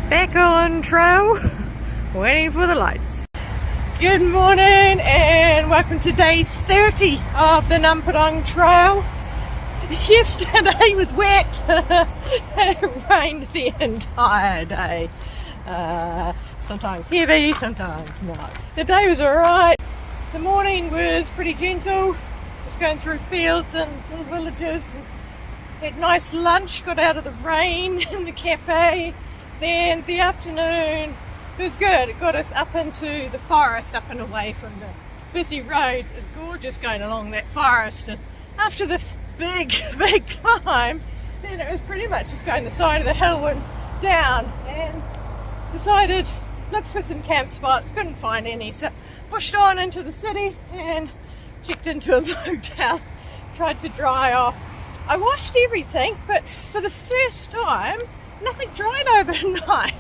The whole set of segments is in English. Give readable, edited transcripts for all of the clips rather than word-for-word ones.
Back on trail, waiting for the lights. Good morning and welcome to day 30 of the Namparang trail. Yesterday was wet and it rained the entire day. Sometimes heavy, sometimes not. The day was alright. The morning was pretty gentle. Just going through fields and little villages. Had nice lunch, got out of the rain in the cafe. Then the afternoon was good. It got us up into the forest, up and away from the busy roads. It's gorgeous going along that forest. And after the big climb, then it was pretty much just going the side of the hill and down. And decided, looked for some camp spots, couldn't find any. So pushed on into the city and checked into a motel. Tried to dry off. I washed everything, but for the first time, nothing dried overnight.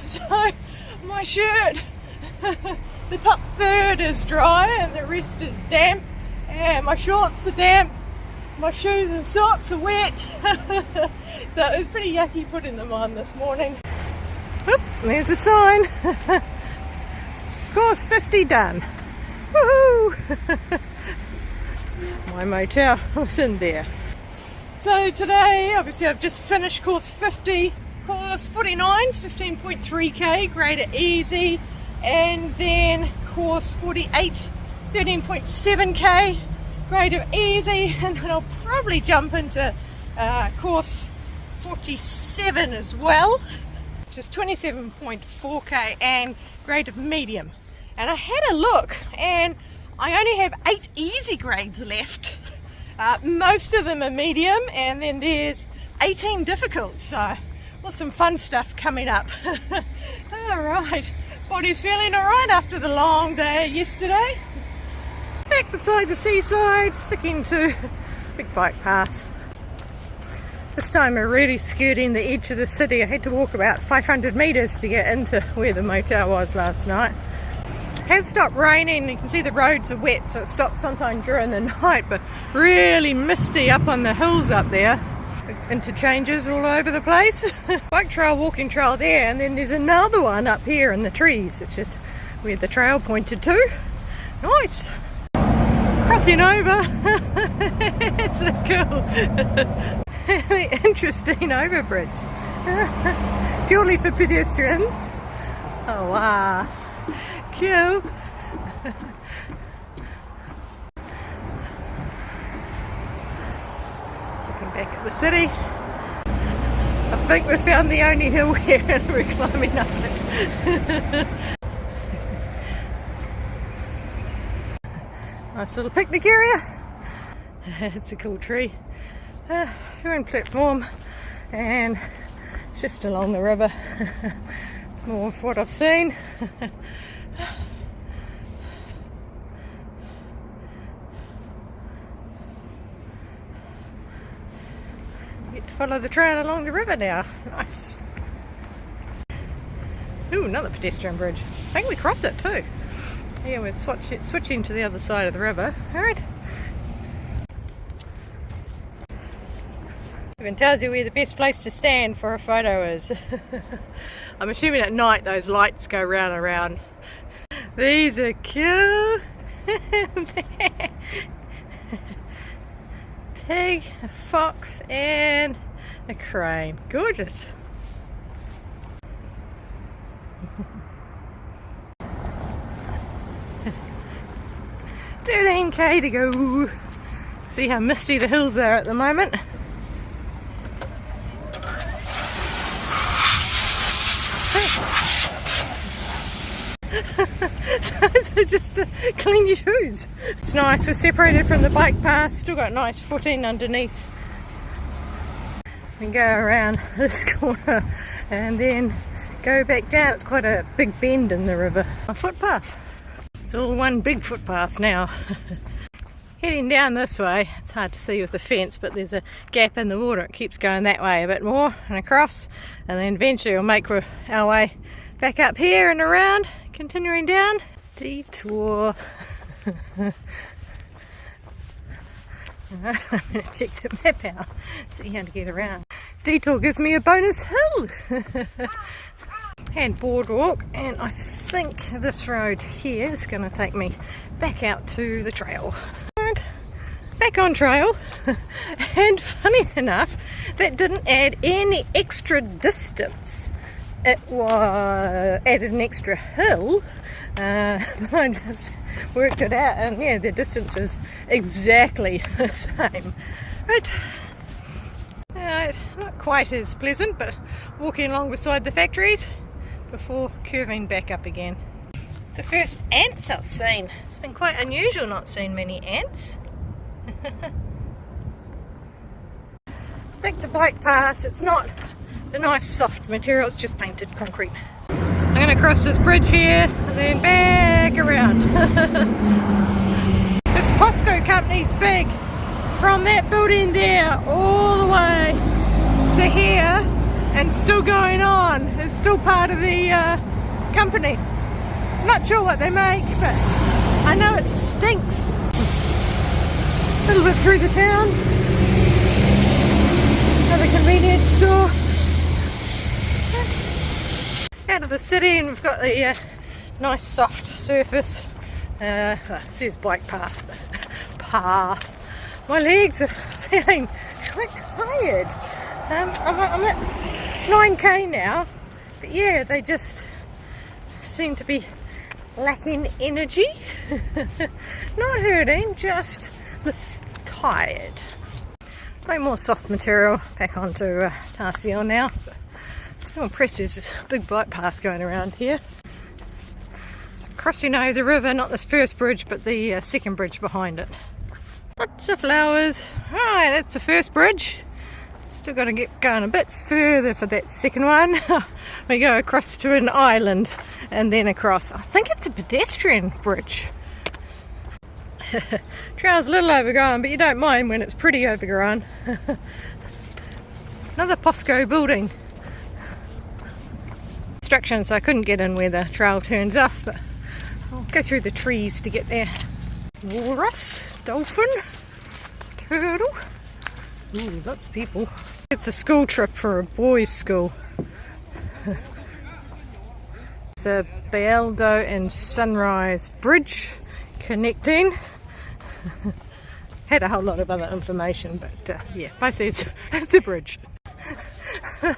So my shirt, the top third is dry and the rest is damp, and my shorts are damp, my shoes and socks are wet. So it was pretty yucky putting them on this morning. Oop, there's a sign. Course 50 done. Woohoo! My motel was in there. So today, obviously I've just finished course 50. Course 49 is 15.3k, graded easy. And then course 48, 13.7k, graded easy. And then I'll probably jump into course 47 as well, which is 27.4k and grade of medium. And I had a look and I only have 8 easy grades left. Most of them are medium, and then there's 18 difficult, so some fun stuff coming up. Alright, body's feeling alright after the long day yesterday. Back beside the seaside, sticking to big bike path. This time we're really skirting the edge of the city. I had to walk about 500 metres to get into where the motel was last night. It has stopped raining, you can see the roads are wet, so it stops sometime during the night, but really misty up on the hills up there. Interchanges all over the place. Bike trail, walking trail there, and then there's another one up here in the trees, which is where the trail pointed to. Nice! Crossing over. It's so cool. Interesting overbridge. Purely for pedestrians. Oh wow. Cute. Looking back at the city. I think we found the only hill here and we're climbing up it. Nice little picnic area. It's a cool tree. We're on platform and it's just along the river. It's more of what I've seen. Get to follow the trail along the river now. Nice. Ooh, another pedestrian bridge. I think we cross it too. Yeah, we're switching to the other side of the river. Alright. Even tells you where the best place to stand for a photo is. I'm assuming at night those lights go round and round. These are cute. Pig, a fox and a crane. Gorgeous. 13k to go. See how misty the hills are at the moment. Those are just to clean your shoes. It's nice, we're separated from the bike path, still got nice footing underneath. We can go around this corner and then go back down. It's quite a big bend in the river. A footpath. It's all one big footpath now. Heading down this way, it's hard to see with the fence, but there's a gap in the water. It keeps going that way a bit more and across, and then eventually we'll make our way back up here and around, continuing down. Detour. I'm going to check the map out, see how to get around. Detour gives me a bonus hill. and boardwalk, and I think this road here is going to take me back out to the trail. And back on trail, and funny enough, that didn't add any extra distance. It added an extra hill. I just worked it out, and yeah, the distance was exactly the same. But not quite as pleasant, but walking along beside the factories before curving back up again. It's the first ants I've seen. It's been quite unusual not seeing many ants. Back to bike paths. It's not the nice soft material, it's just painted concrete. I'm going to cross this bridge here and then back around. This Posco company's big. From that building there all the way to here, and still going on. It's still part of the company. Not sure what they make, but I know it stinks. A little bit through the town. Another convenience store. Out of the city, and we've got the nice soft surface. Well, it says bike path, but path. My legs are feeling quite tired. I'm at 9k now, but yeah, they just seem to be lacking energy. Not hurting, just tired. No more soft material, back onto Tarsiel now. Still impressed there's this big bike path going around here. Crossing over the river, not this first bridge, but the second bridge behind it. Lots of flowers. Alright, that's the first bridge. Still got to get going a bit further for that second one. We go across to an island and then across. I think it's a pedestrian bridge. Trail's a little overgrown, but you don't mind when it's pretty overgrown. Another Posco building. Construction, so I couldn't get in where the trail turns off, but I'll go through the trees to get there. Walrus, dolphin, turtle. Ooh, lots of people. It's a school trip for a boys' school. It's a Bialdo and Sunrise Bridge connecting. Had a whole lot of other information, but yeah, basically it's a bridge.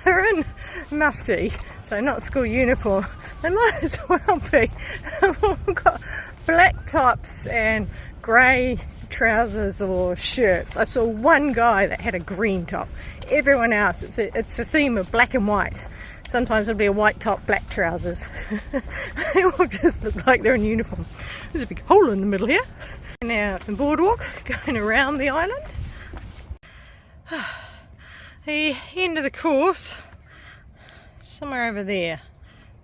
They're in mufti, so not school uniform. They might as well be. We've got black tops and grey trousers or shirts. I saw one guy that had a green top. Everyone else, it's a theme of black and white. Sometimes it'll be a white top, black trousers. They all just look like they're in uniform. There's a big hole in the middle here. Now some boardwalk going around the island. The end of the course, somewhere over there.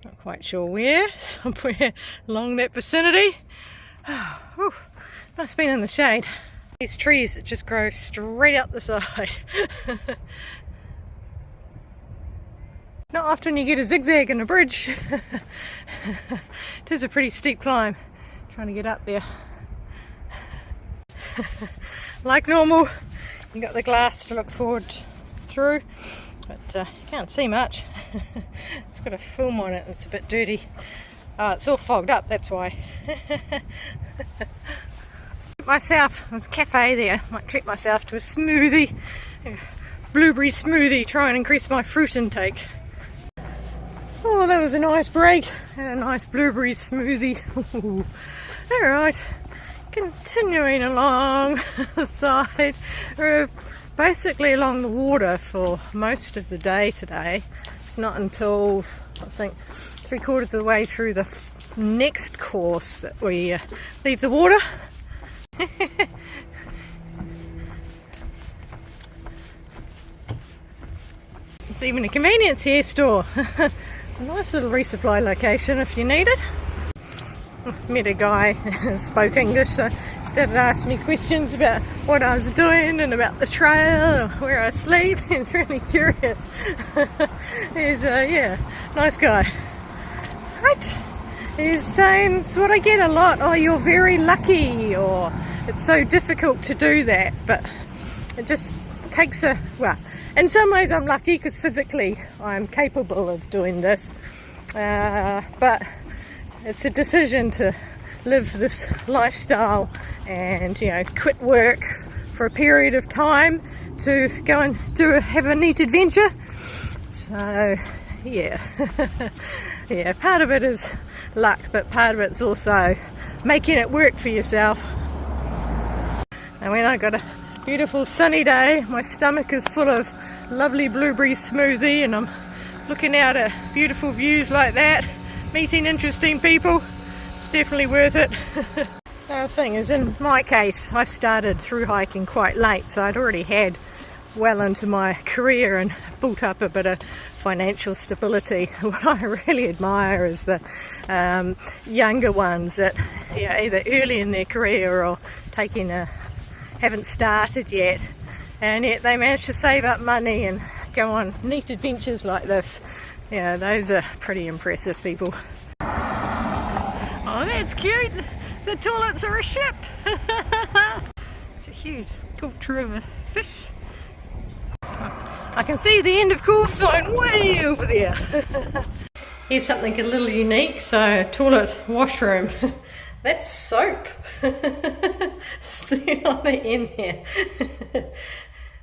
Not quite sure where, somewhere along that vicinity. Oh, nice being in the shade. These trees that just grow straight up the side. Not often you get a zigzag in a bridge. It is a pretty steep climb, trying to get up there. Like normal, you got the glass to look forward through, but you can't see much. It's got a film on it, it's a bit dirty. It's all fogged up, that's why. Myself, there's a cafe there, might treat myself to a smoothie, blueberry smoothie, try and increase my fruit intake. Oh, that was a nice break, and a nice blueberry smoothie. Alright, continuing along the side. We're basically along the water for most of the day today. It's not until, I think, 3/4 of the way through the next course that we leave the water. It's even a convenience hair store. A nice little resupply location if you need it. I've met a guy who spoke English, so he started asking me questions about what I was doing and about the trail, where I sleep. He's really curious. He's yeah, nice guy. Right. He's saying, it's what I get a lot, oh, you're very lucky, or it's so difficult to do that, but it just takes a, well, in some ways I'm lucky because physically I'm capable of doing this, but it's a decision to live this lifestyle and, you know, quit work for a period of time to go and have a neat adventure. So yeah, yeah, part of it is luck, but part of it's also making it work for yourself. And when I got a beautiful sunny day, my stomach is full of lovely blueberry smoothie, and I'm looking out at beautiful views like that, meeting interesting people. It's definitely worth it. The other thing is, in my case, I started through hiking quite late, so I'd already had well into my career and built up a bit of financial stability. What I really admire is the younger ones that, you know, either early in their career or haven't started yet, and yet they manage to save up money and go on neat adventures like this. Yeah, those are pretty impressive people. Oh, that's cute. The toilets are a ship. It's a huge sculpture of a fish. I can see the end of course sign way over there. Here's something a little unique. So, toilet washroom. That's soap. Still on the end here.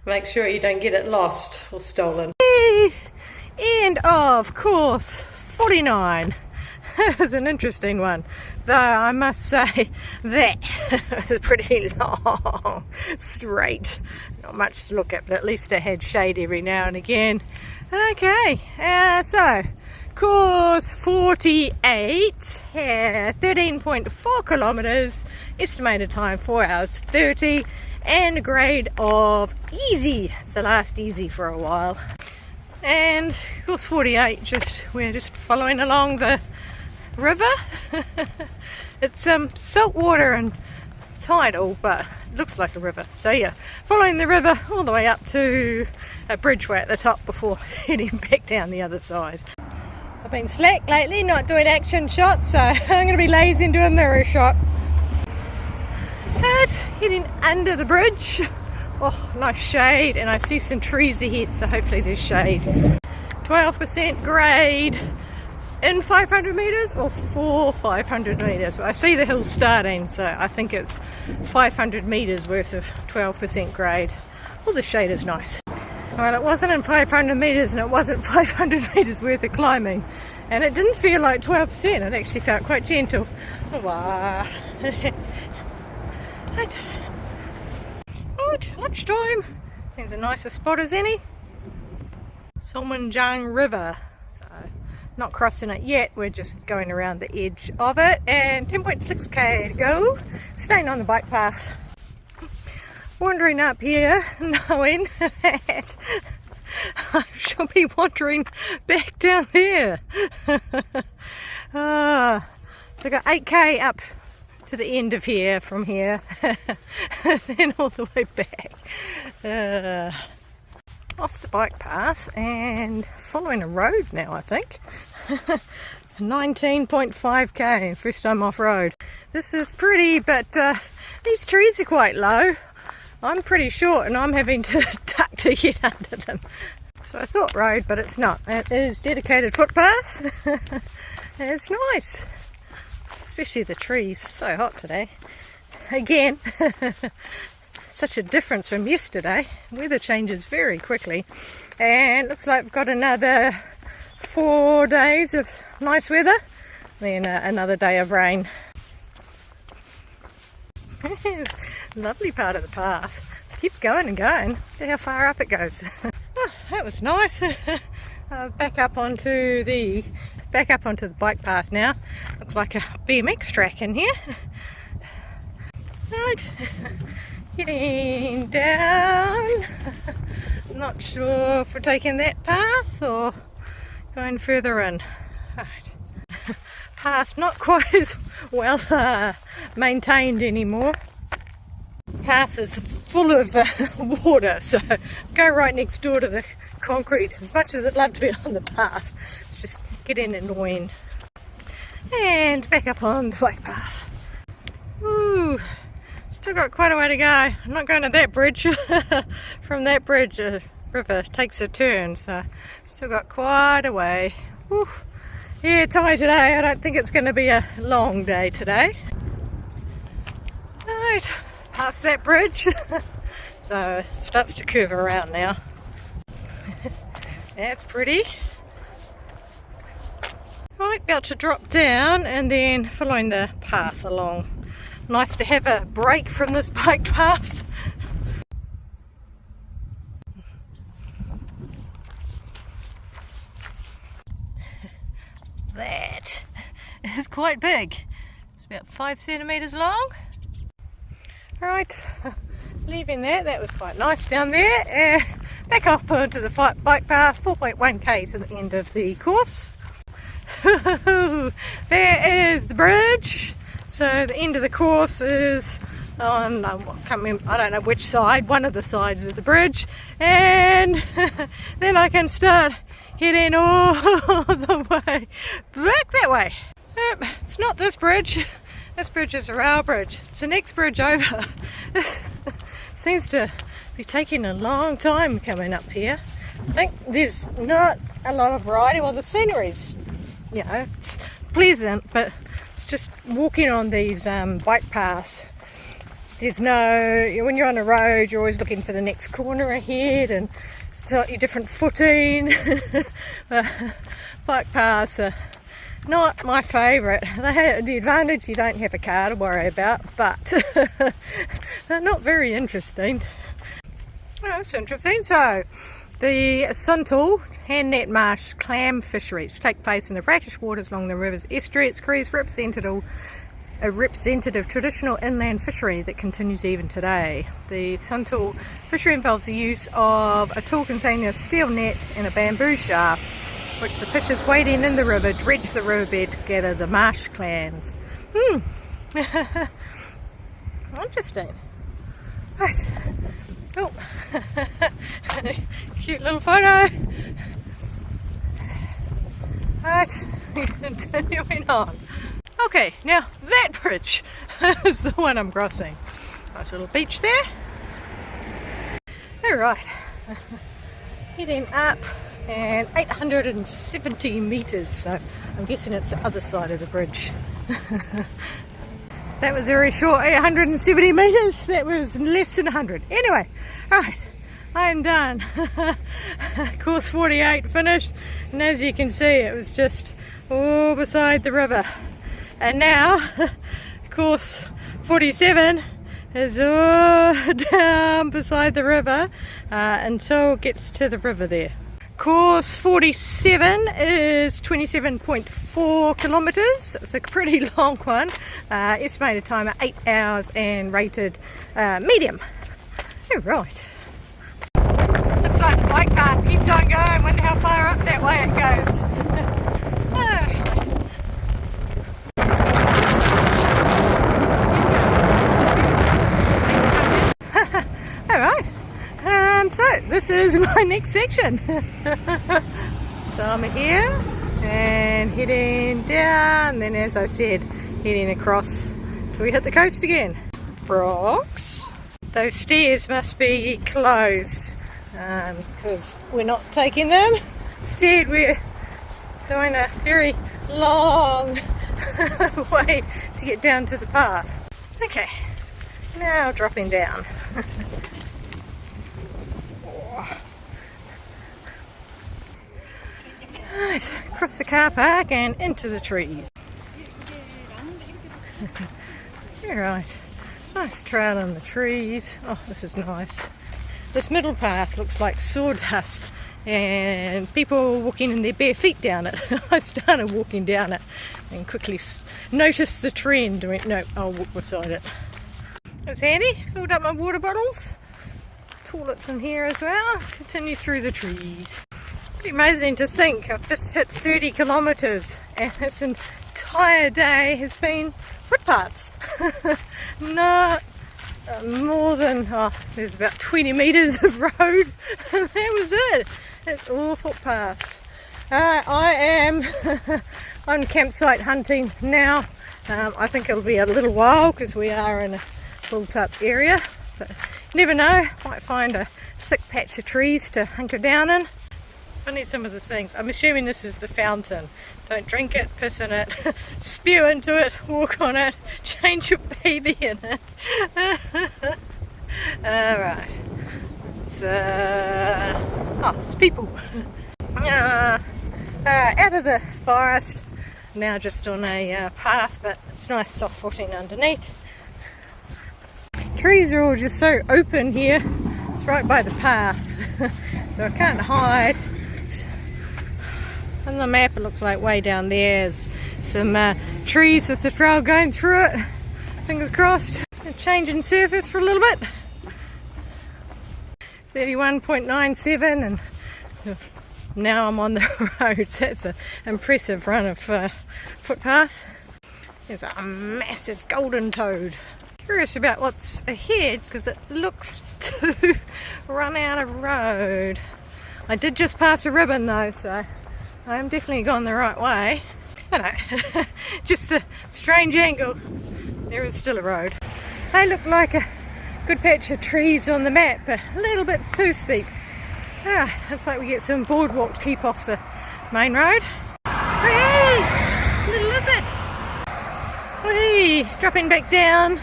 Make sure you don't get it lost or stolen. And of course, 49. It was an interesting one, though I must say that was pretty long, straight, not much to look at, but at least it had shade every now and again. Okay, so course 48, 13.4 kilometres, estimated time 4 hours 30, and a grade of easy. It's the last easy for a while. And course 48, we're just following along the river. It's salt water and tidal, but it looks like a river. So yeah, following the river all the way up to a bridgeway at the top before heading back down the other side. I've been slack lately, not doing action shots, so I'm going to be lazy and do a mirror shot. And heading under the bridge. Oh, nice shade, and I see some trees ahead, so hopefully there's shade. 12% grade in 500 metres or for 500 metres. I see the hill starting, so I think it's 500 metres worth of 12% grade. Well, the shade is nice. Well, it wasn't in 500 metres and it wasn't 500 metres worth of climbing, and it didn't feel like 12%. It actually felt quite gentle. Oh, wow. Right. Lunchtime. Seems a nicer spot as any. Solmanjang River. So, not crossing it yet, we're just going around the edge of it, and 10.6k to go, staying on the bike path. Wandering up here, knowing that I shall be wandering back down there. So I got 8k up to the end of here from here, and then all the way back. Off the bike path and following a road now, I think. 19.5k, first time off road. This is pretty, but these trees are quite low. I'm pretty short and I'm having to duck to get under them. So I thought road, but it's not. It is dedicated footpath. It's nice, especially the trees. So hot today. Again. Such a difference from yesterday. Weather changes very quickly, and looks like we've got another 4 days of nice weather, then another day of rain. It's a lovely part of the path. It keeps going and going. Look how far up it goes. Oh, that was nice. Back up onto the bike path now. Looks like a BMX track in here. Right. Getting down. Not sure if we're taking that path or going further in. Right. Path not quite as well maintained anymore. Path is full of water, so go right next door to the concrete. As much as I'd love to be on the path, it's just getting annoying. And back up on the bike path. Ooh. Still got quite a way to go. I'm not going to that bridge. From that bridge, the river takes a turn, so still got quite a way. Woo. Yeah, tired today. I don't think it's going to be a long day today. Right, past that bridge. So it starts to curve around now. That's pretty. Right, about to drop down and then following the path along. Nice to have a break from this bike path. That is quite big. It's about 5 centimetres long. Right, leaving that was quite nice down there. Back up onto the bike path, 4.1k to the end of the course. There is the bridge. So the end of the course is on, I can't remember, I don't know which side, one of the sides of the bridge. And then I can start heading all the way back that way. It's not this bridge. This bridge is a rail bridge. It's the next bridge over. Seems to be taking a long time coming up here. I think there's not a lot of variety. Well, the scenery's, you know, it's pleasant, but it's just walking on these bike paths. There's no, when you're on a road, you're always looking for the next corner ahead and slightly different footing. Bike paths are not my favourite. They have the advantage you don't have a car to worry about, but they're not very interesting. Oh, that's interesting. So, the Suntal hand net marsh clam fisheries take place in the brackish waters along the river's estuary. Its crews a representative traditional inland fishery that continues even today. The Suntal fishery involves the use of a tool containing a steel net and a bamboo shaft, which the fishers wading in the river dredge the riverbed to gather the marsh clams. Interesting. Right. Oh, cute little photo. Right, continuing on. Okay, now that bridge is the one I'm crossing. Nice little beach there. Alright, heading up and 870 metres, so I'm guessing it's the other side of the bridge. That was very short, 870 metres, that was less than 100. Anyway, right, I'm done. Course 48 finished, and as you can see it was just all beside the river. And now, course 47 is all down beside the river until it gets to the river there. Course 47 is 27.4 kilometres. It's a pretty long one. Estimated time at 8 hours and rated medium. Oh, right. Looks like the bike path keeps on going. Wonder how far up that way it goes. So this is my next section. So I'm here and heading down, then as I said, heading across till we hit the coast again. Frogs. Those stairs must be closed because we're not taking them. Instead we're doing a very long way to get down to the path. Okay, now dropping down. Right, across the car park and into the trees. Alright, nice trail in the trees. Oh, this is nice. This middle path looks like sawdust and people walking in their bare feet down it. I started walking down it and quickly noticed the trend. I went, no, I'll walk beside it. It was handy, filled up my water bottles. Toilets in here as well. Continue through the trees. Pretty amazing to think I've just hit 30 kilometres and this entire day has been footpaths. Not more than, there's about 20 metres of road and that was it. It's all footpaths. I am on campsite hunting now. I think it'll be a little while because we are in a built up area, but you never know, might find a thick patch of trees to hunker down in. Funny some of the things. I'm assuming this is the fountain. Don't drink it, piss in it, spew into it, walk on it, change your baby in it. Alright. It's people. Out of the forest. Now just on a path, but it's nice soft footing underneath. Trees are all just so open here. It's right by the path, so I can't hide. On the map it looks like way down there's some trees with the trail going through it. Fingers crossed. Changing surface for a little bit. 31.97 and now I'm on the road. That's an impressive run of footpath. There's a massive golden toad. Curious about what's ahead because it looks to run out of road. I did just pass a ribbon though, so I'm definitely gone the right way. I know, just the strange angle. There is still a road. They look like a good patch of trees on the map, but a little bit too steep. Looks like we get some boardwalk to keep off the main road. Whee! Little lizard! Whee! Dropping back down.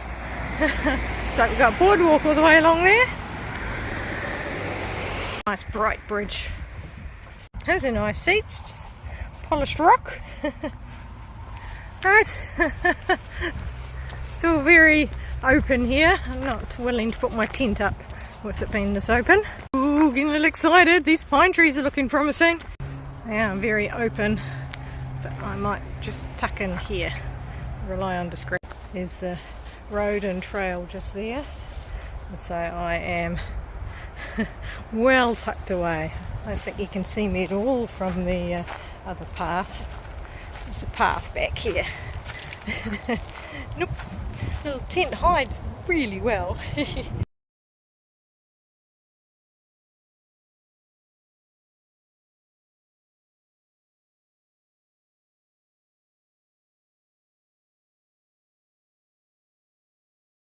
Looks like we've got boardwalk all the way along there. Nice bright bridge. Those are nice seats. Polished rock. Right. Still very open here. I'm not willing to put my tent up with it being this open. Ooh, getting a little excited. These pine trees are looking promising. Yeah, I'm very open, but I might just tuck in here. Rely on discretion. There's the road and trail just there. And so I am well tucked away. I don't think you can see me at all from the other path. There's a path back here. Nope. Little tent hides really well.